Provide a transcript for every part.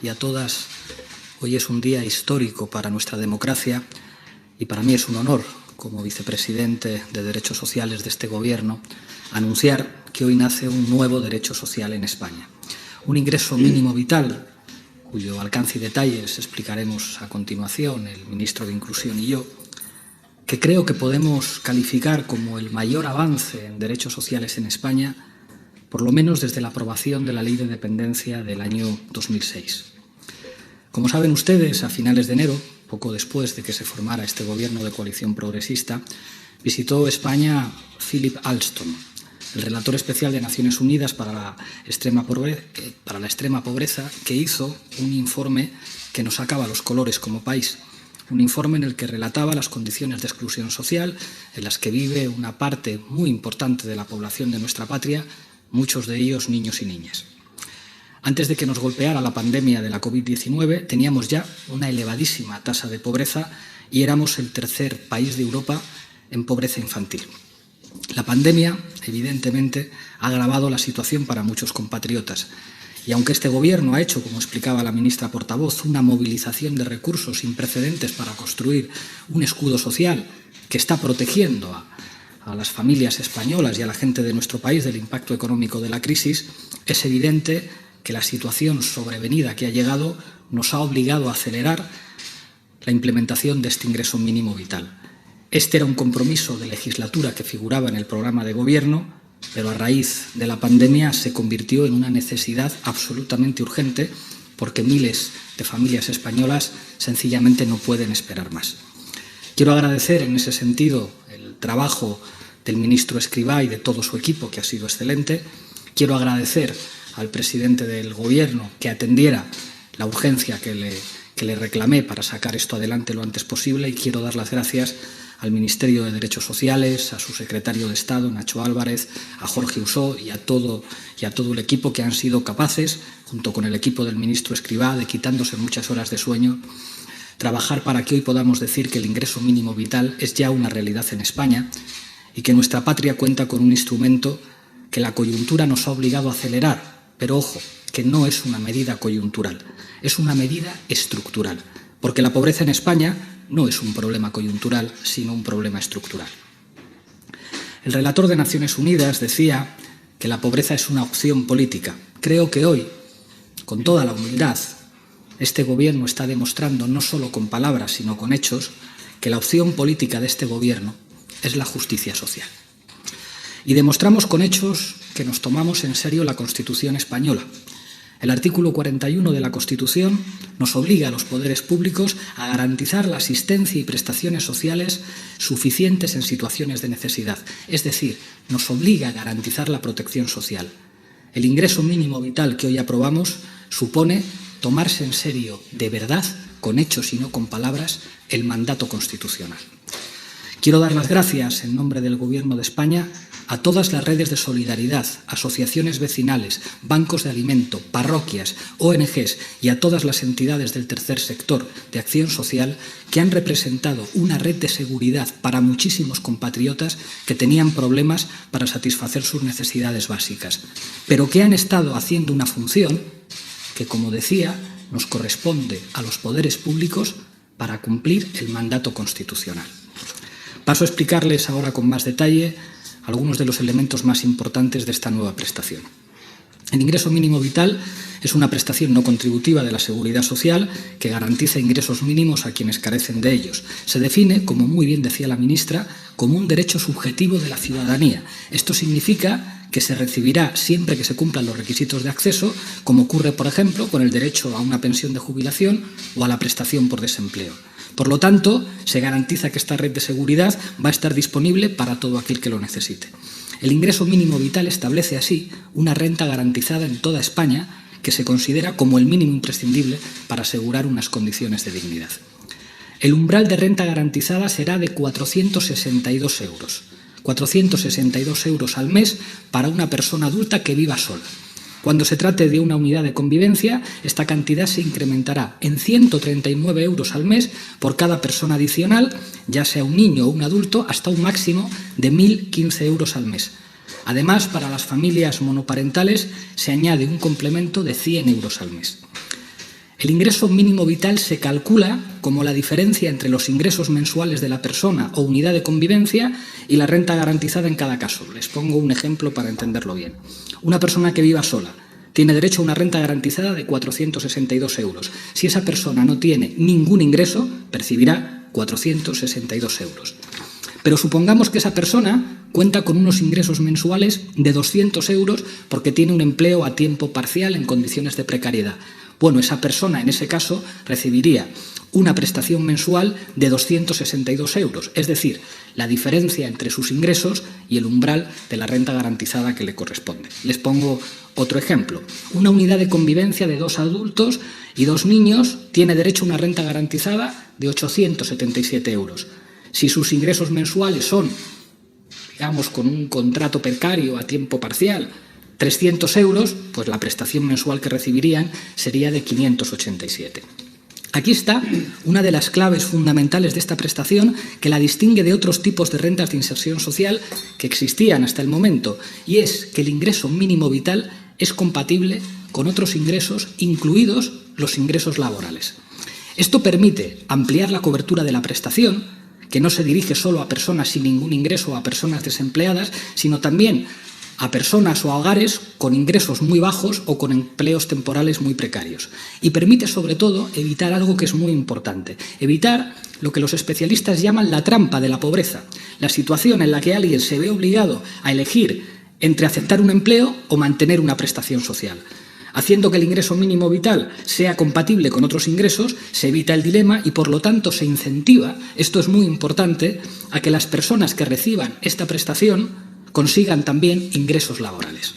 y a todas. Hoy es un día histórico para nuestra democracia y para mí es un honor, como vicepresidente de Derechos Sociales de este Gobierno, anunciar que hoy nace un nuevo derecho social en España. Un ingreso mínimo vital, cuyo alcance y detalles explicaremos a continuación el ministro de Inclusión y yo, que creo que podemos calificar como el mayor avance en derechos sociales en España, por lo menos desde la aprobación de la Ley de Dependencia del año 2006. Como saben ustedes, a finales de enero, poco después de que se formara este gobierno de coalición progresista, visitó España Philip Alston, el relator especial de Naciones Unidas para la extrema pobreza, que hizo un informe que nos sacaba los colores como país. Un informe en el que relataba las condiciones de exclusión social en las que vive una parte muy importante de la población de nuestra patria, muchos de ellos niños y niñas. Antes de que nos golpeara la pandemia de la COVID-19, teníamos ya una elevadísima tasa de pobreza y éramos el tercer país de Europa en pobreza infantil. La pandemia, evidentemente, ha agravado la situación para muchos compatriotas. Y aunque este Gobierno ha hecho, como explicaba la ministra portavoz, una movilización de recursos sin precedentes para construir un escudo social que está protegiendo a las familias españolas y a la gente de nuestro país del impacto económico de la crisis, es evidente que la situación sobrevenida que ha llegado nos ha obligado a acelerar la implementación de este ingreso mínimo vital. Este era un compromiso de legislatura que figuraba en el programa de Gobierno, pero a raíz de la pandemia se convirtió en una necesidad absolutamente urgente porque miles de familias españolas sencillamente no pueden esperar más. Quiero agradecer en ese sentido el trabajo del ministro Escrivá y de todo su equipo, que ha sido excelente. Quiero agradecer al presidente del Gobierno que atendiera la urgencia que le reclamé para sacar esto adelante lo antes posible, y quiero dar las gracias al Ministerio de Derechos Sociales, a su secretario de Estado, Nacho Álvarez, a Jorge Usó y a todo el equipo que han sido capaces, junto con el equipo del ministro Escrivá, de, quitándose muchas horas de sueño, trabajar para que hoy podamos decir que el ingreso mínimo vital es ya una realidad en España y que nuestra patria cuenta con un instrumento que la coyuntura nos ha obligado a acelerar. Pero ojo, que no es una medida coyuntural, es una medida estructural, porque la pobreza en España no es un problema coyuntural, sino un problema estructural. El relator de Naciones Unidas decía que la pobreza es una opción política. Creo que hoy, con toda la humildad, este Gobierno está demostrando, no solo con palabras, sino con hechos, que la opción política de este Gobierno es la justicia social. Y demostramos con hechos que nos tomamos en serio la Constitución española. El artículo 41 de la Constitución nos obliga a los poderes públicos a garantizar la asistencia y prestaciones sociales suficientes en situaciones de necesidad. Es decir, nos obliga a garantizar la protección social. El ingreso mínimo vital que hoy aprobamos supone tomarse en serio, de verdad, con hechos y no con palabras, el mandato constitucional. Quiero dar las gracias, en nombre del Gobierno de España, a todas las redes de solidaridad, asociaciones vecinales, bancos de alimento, parroquias, ONGs y a todas las entidades del tercer sector de acción social que han representado una red de seguridad para muchísimos compatriotas que tenían problemas para satisfacer sus necesidades básicas, pero que han estado haciendo una función que, como decía, nos corresponde a los poderes públicos para cumplir el mandato constitucional. Paso a explicarles ahora con más detalle algunos de los elementos más importantes de esta nueva prestación. El ingreso mínimo vital es una prestación no contributiva de la Seguridad Social que garantiza ingresos mínimos a quienes carecen de ellos. Se define, como muy bien decía la ministra, como un derecho subjetivo de la ciudadanía. Esto significa que se recibirá siempre que se cumplan los requisitos de acceso, como ocurre, por ejemplo, con el derecho a una pensión de jubilación o a la prestación por desempleo. Por lo tanto, se garantiza que esta red de seguridad va a estar disponible para todo aquel que lo necesite. El ingreso mínimo vital establece así una renta garantizada en toda España que se considera como el mínimo imprescindible para asegurar unas condiciones de dignidad. El umbral de renta garantizada será de 462 euros. 462 euros al mes para una persona adulta que viva sola. Cuando se trate de una unidad de convivencia, esta cantidad se incrementará en 139 euros al mes por cada persona adicional, ya sea un niño o un adulto, hasta un máximo de 1.015 euros al mes. Además, para las familias monoparentales se añade un complemento de 100 euros al mes. El ingreso mínimo vital se calcula como la diferencia entre los ingresos mensuales de la persona o unidad de convivencia y la renta garantizada en cada caso. Les pongo un ejemplo para entenderlo bien. Una persona que viva sola tiene derecho a una renta garantizada de 462 euros. Si esa persona no tiene ningún ingreso, percibirá 462 euros. Pero supongamos que esa persona cuenta con unos ingresos mensuales de 200 euros porque tiene un empleo a tiempo parcial en condiciones de precariedad. Bueno, esa persona en ese caso recibiría una prestación mensual de 262 euros, es decir, la diferencia entre sus ingresos y el umbral de la renta garantizada que le corresponde. Les pongo otro ejemplo. Una unidad de convivencia de 2 adultos y 2 niños tiene derecho a una renta garantizada de 877 euros. Si sus ingresos mensuales son, digamos, con un contrato precario a tiempo parcial, 300 euros, pues la prestación mensual que recibirían sería de 587. Aquí está una de las claves fundamentales de esta prestación que la distingue de otros tipos de rentas de inserción social que existían hasta el momento, y es que el ingreso mínimo vital es compatible con otros ingresos, incluidos los ingresos laborales. Esto permite ampliar la cobertura de la prestación, que no se dirige solo a personas sin ningún ingreso o a personas desempleadas, sino también a personas o a hogares con ingresos muy bajos o con empleos temporales muy precarios. Y permite, sobre todo, evitar algo que es muy importante, evitar lo que los especialistas llaman la trampa de la pobreza, la situación en la que alguien se ve obligado a elegir entre aceptar un empleo o mantener una prestación social. Haciendo que el ingreso mínimo vital sea compatible con otros ingresos, se evita el dilema y, por lo tanto, se incentiva, esto es muy importante, a que las personas que reciban esta prestación consigan también ingresos laborales.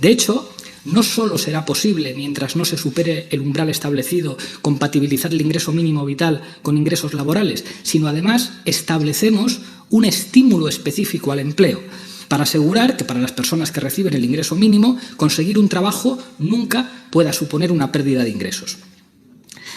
De hecho, no solo será posible, mientras no se supere el umbral establecido, compatibilizar el ingreso mínimo vital con ingresos laborales, sino además establecemos un estímulo específico al empleo, para asegurar que para las personas que reciben el ingreso mínimo, conseguir un trabajo nunca pueda suponer una pérdida de ingresos.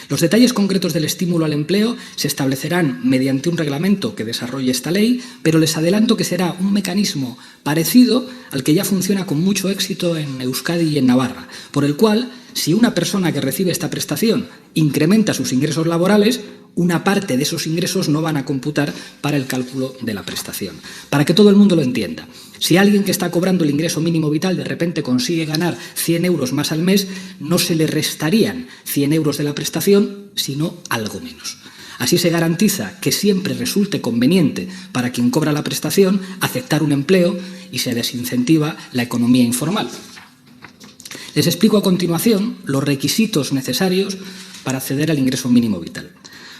Los detalles concretos del estímulo al empleo se establecerán mediante un reglamento que desarrolle esta ley, pero les adelanto que será un mecanismo parecido al que ya funciona con mucho éxito en Euskadi y en Navarra, por el cual, si una persona que recibe esta prestación incrementa sus ingresos laborales, una parte de esos ingresos no van a computar para el cálculo de la prestación. Para que todo el mundo lo entienda, si alguien que está cobrando el ingreso mínimo vital de repente consigue ganar 100 euros más al mes, no se le restarían 100 euros de la prestación, sino algo menos. Así se garantiza que siempre resulte conveniente para quien cobra la prestación aceptar un empleo y se desincentiva la economía informal. Les explico a continuación los requisitos necesarios para acceder al ingreso mínimo vital.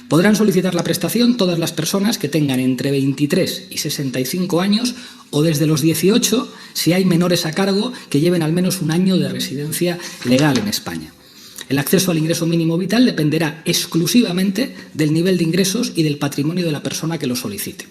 Podrán solicitar la prestación todas las personas que tengan entre 23 y 65 años o desde los 18 si hay menores a cargo que lleven al menos un año de residencia legal en España. El acceso al ingreso mínimo vital dependerá exclusivamente del nivel de ingresos y del patrimonio de la persona que lo solicite.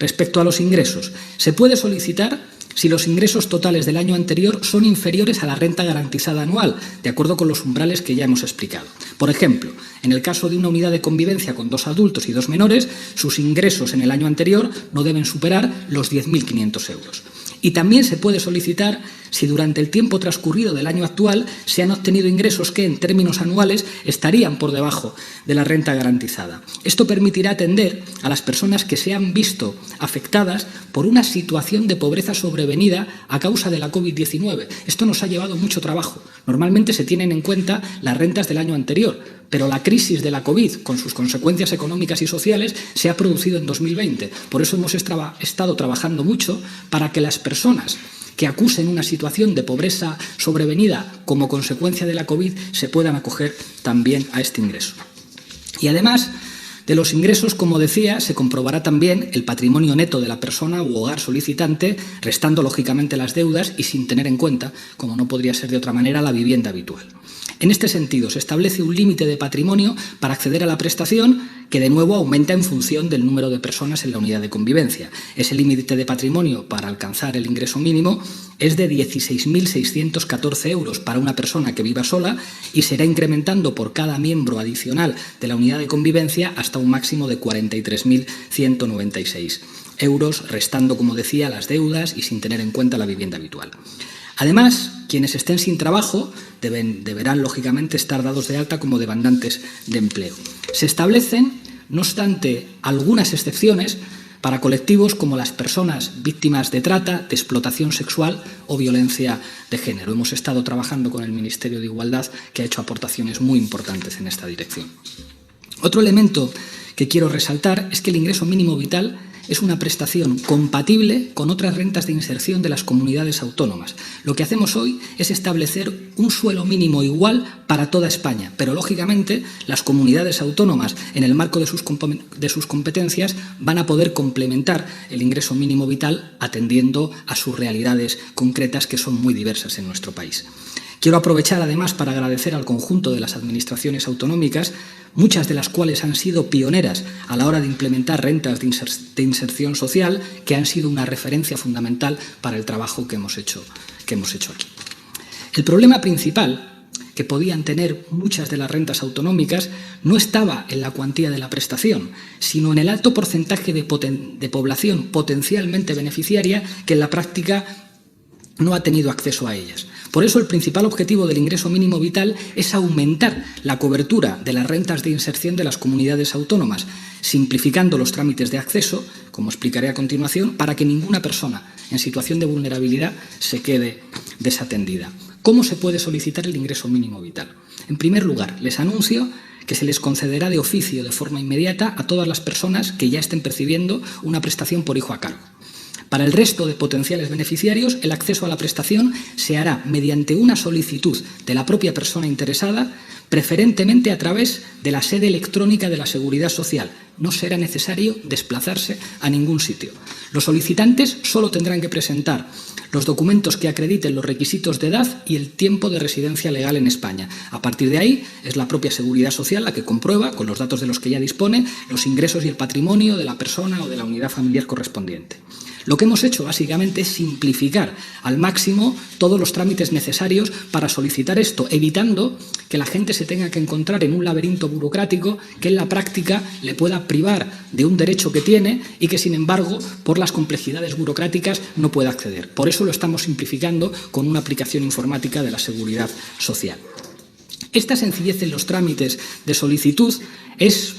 Respecto a los ingresos, se puede solicitar si los ingresos totales del año anterior son inferiores a la renta garantizada anual, de acuerdo con los umbrales que ya hemos explicado. Por ejemplo, en el caso de una unidad de convivencia con 2 adultos y 2 menores, sus ingresos en el año anterior no deben superar los 10.500 euros. Y también se puede solicitar si durante el tiempo transcurrido del año actual se han obtenido ingresos que en términos anuales estarían por debajo de la renta garantizada. Esto permitirá atender a las personas que se han visto afectadas por una situación de pobreza sobrevenida a causa de la COVID-19. Esto nos ha llevado mucho trabajo. Normalmente se tienen en cuenta las rentas del año anterior, pero la crisis de la COVID, con sus consecuencias económicas y sociales, se ha producido en 2020. Por eso hemos estado trabajando mucho para que las personas que acusen una situación de pobreza sobrevenida como consecuencia de la COVID se puedan acoger también a este ingreso. Y además de los ingresos, como decía, se comprobará también el patrimonio neto de la persona u hogar solicitante, restando lógicamente las deudas y sin tener en cuenta, como no podría ser de otra manera, la vivienda habitual. En este sentido, se establece un límite de patrimonio para acceder a la prestación que, de nuevo, aumenta en función del número de personas en la unidad de convivencia. Ese límite de patrimonio para alcanzar el ingreso mínimo es de 16.614 euros para una persona que viva sola y será incrementando por cada miembro adicional de la unidad de convivencia hasta un máximo de 43.196 euros, restando, como decía, las deudas y sin tener en cuenta la vivienda habitual. Además, quienes estén sin trabajo deberán, lógicamente, estar dados de alta como demandantes de empleo. Se establecen, no obstante, algunas excepciones para colectivos como las personas víctimas de trata, de explotación sexual o violencia de género. Hemos estado trabajando con el Ministerio de Igualdad, que ha hecho aportaciones muy importantes en esta dirección. Otro elemento que quiero resaltar es que el ingreso mínimo vital es una prestación compatible con otras rentas de inserción de las comunidades autónomas. Lo que hacemos hoy es establecer un suelo mínimo igual para toda España, pero lógicamente las comunidades autónomas, en el marco de sus competencias, van a poder complementar el ingreso mínimo vital atendiendo a sus realidades concretas, que son muy diversas en nuestro país. Quiero aprovechar, además, para agradecer al conjunto de las administraciones autonómicas, muchas de las cuales han sido pioneras a la hora de implementar rentas de inserción social, que han sido una referencia fundamental para el trabajo que hemos hecho aquí. El problema principal que podían tener muchas de las rentas autonómicas no estaba en la cuantía de la prestación, sino en el alto porcentaje de población potencialmente beneficiaria que en la práctica no ha tenido acceso a ellas. Por eso, el principal objetivo del ingreso mínimo vital es aumentar la cobertura de las rentas de inserción de las comunidades autónomas, simplificando los trámites de acceso, como explicaré a continuación, para que ninguna persona en situación de vulnerabilidad se quede desatendida. ¿Cómo se puede solicitar el ingreso mínimo vital? En primer lugar, les anuncio que se les concederá de oficio, de forma inmediata, a todas las personas que ya estén percibiendo una prestación por hijo a cargo. Para el resto de potenciales beneficiarios, el acceso a la prestación se hará mediante una solicitud de la propia persona interesada, preferentemente a través de la sede electrónica de la Seguridad Social. No será necesario desplazarse a ningún sitio. Los solicitantes solo tendrán que presentar los documentos que acrediten los requisitos de edad y el tiempo de residencia legal en España. A partir de ahí, es la propia Seguridad Social la que comprueba, con los datos de los que ya dispone, los ingresos y el patrimonio de la persona o de la unidad familiar correspondiente. Lo que hemos hecho, básicamente, es simplificar al máximo todos los trámites necesarios para solicitar esto, evitando que la gente se tenga que encontrar en un laberinto burocrático que en la práctica le pueda privar de un derecho que tiene y que, sin embargo, por las complejidades burocráticas no pueda acceder. Por eso lo estamos simplificando con una aplicación informática de la Seguridad Social. Esta sencillez en los trámites de solicitud es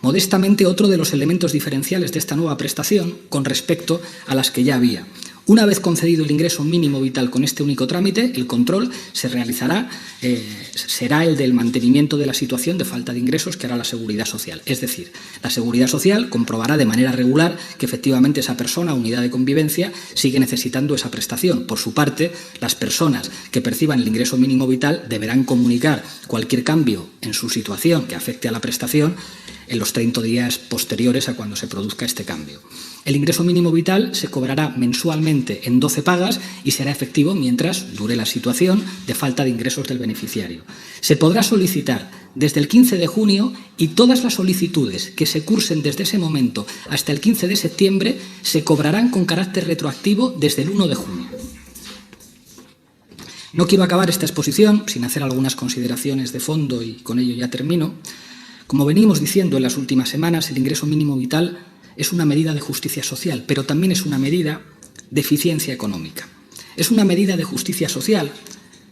modestamente otro de los elementos diferenciales de esta nueva prestación con respecto a las que ya había. Una vez concedido el ingreso mínimo vital con este único trámite, el control será el del mantenimiento de la situación de falta de ingresos que hará la Seguridad Social. Es decir, la Seguridad Social comprobará de manera regular que efectivamente esa persona, unidad de convivencia, sigue necesitando esa prestación. Por su parte, las personas que perciban el ingreso mínimo vital deberán comunicar cualquier cambio en su situación que afecte a la prestación en los 30 días posteriores a cuando se produzca este cambio. El ingreso mínimo vital se cobrará mensualmente en 12 pagas y será efectivo mientras dure la situación de falta de ingresos del beneficiario. Se podrá solicitar desde el 15 de junio y todas las solicitudes que se cursen desde ese momento hasta el 15 de septiembre se cobrarán con carácter retroactivo desde el 1 de junio. No quiero acabar esta exposición sin hacer algunas consideraciones de fondo y con ello ya termino. Como venimos diciendo en las últimas semanas, el ingreso mínimo vital es una medida de justicia social, pero también es una medida de eficiencia económica. Es una medida de justicia social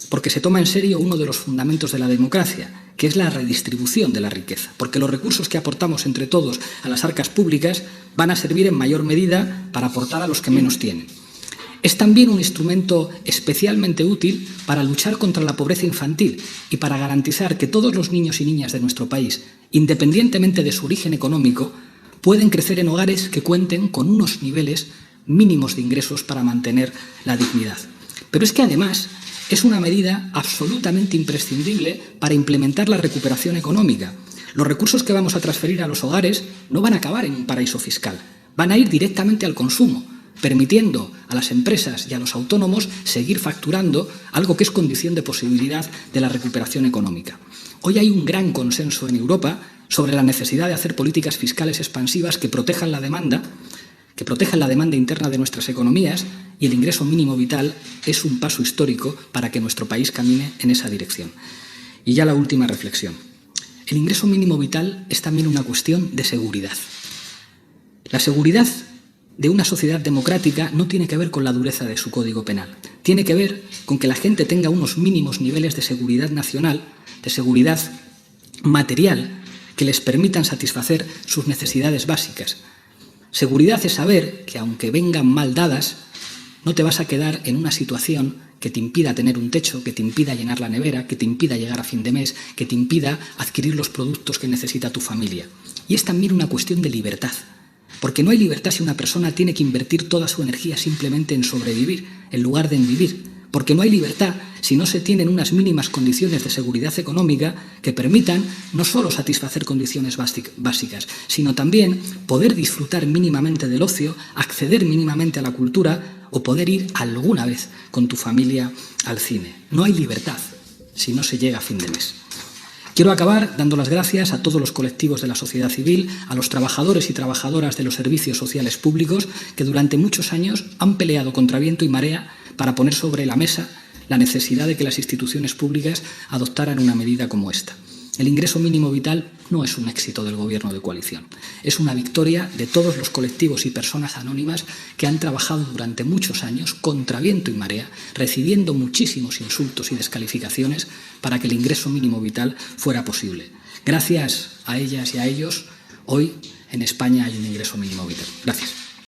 porque se toma en serio uno de los fundamentos de la democracia, que es la redistribución de la riqueza, porque los recursos que aportamos entre todos a las arcas públicas van a servir en mayor medida para aportar a los que menos tienen. Es también un instrumento especialmente útil para luchar contra la pobreza infantil y para garantizar que todos los niños y niñas de nuestro país, independientemente de su origen económico, pueden crecer en hogares que cuenten con unos niveles mínimos de ingresos para mantener la dignidad. Pero es que además es una medida absolutamente imprescindible para implementar la recuperación económica. Los recursos que vamos a transferir a los hogares no van a acabar en un paraíso fiscal, van a ir directamente al consumo, permitiendo a las empresas y a los autónomos seguir facturando, algo que es condición de posibilidad de la recuperación económica. Hoy hay un gran consenso en Europa sobre la necesidad de hacer políticas fiscales expansivas que protejan la demanda interna de nuestras economías, y el ingreso mínimo vital es un paso histórico para que nuestro país camine en esa dirección. Y ya la última reflexión. El ingreso mínimo vital es también una cuestión de seguridad. La seguridad de una sociedad democrática no tiene que ver con la dureza de su código penal. Tiene que ver con que la gente tenga unos mínimos niveles de seguridad nacional, de seguridad material, que les permitan satisfacer sus necesidades básicas. Seguridad es saber que, aunque vengan mal dadas, no te vas a quedar en una situación que te impida tener un techo, que te impida llenar la nevera, que te impida llegar a fin de mes, que te impida adquirir los productos que necesita tu familia. Y es también una cuestión de libertad. Porque no hay libertad si una persona tiene que invertir toda su energía simplemente en sobrevivir, en lugar de en vivir. Porque no hay libertad si no se tienen unas mínimas condiciones de seguridad económica que permitan no solo satisfacer condiciones básicas, sino también poder disfrutar mínimamente del ocio, acceder mínimamente a la cultura o poder ir alguna vez con tu familia al cine. No hay libertad si no se llega a fin de mes. Quiero acabar dando las gracias a todos los colectivos de la sociedad civil, a los trabajadores y trabajadoras de los servicios sociales públicos que durante muchos años han peleado contra viento y marea para poner sobre la mesa la necesidad de que las instituciones públicas adoptaran una medida como esta. El ingreso mínimo vital no es un éxito del Gobierno de coalición, es una victoria de todos los colectivos y personas anónimas que han trabajado durante muchos años contra viento y marea, recibiendo muchísimos insultos y descalificaciones para que el ingreso mínimo vital fuera posible. Gracias a ellas y a ellos, hoy en España hay un ingreso mínimo vital. Gracias.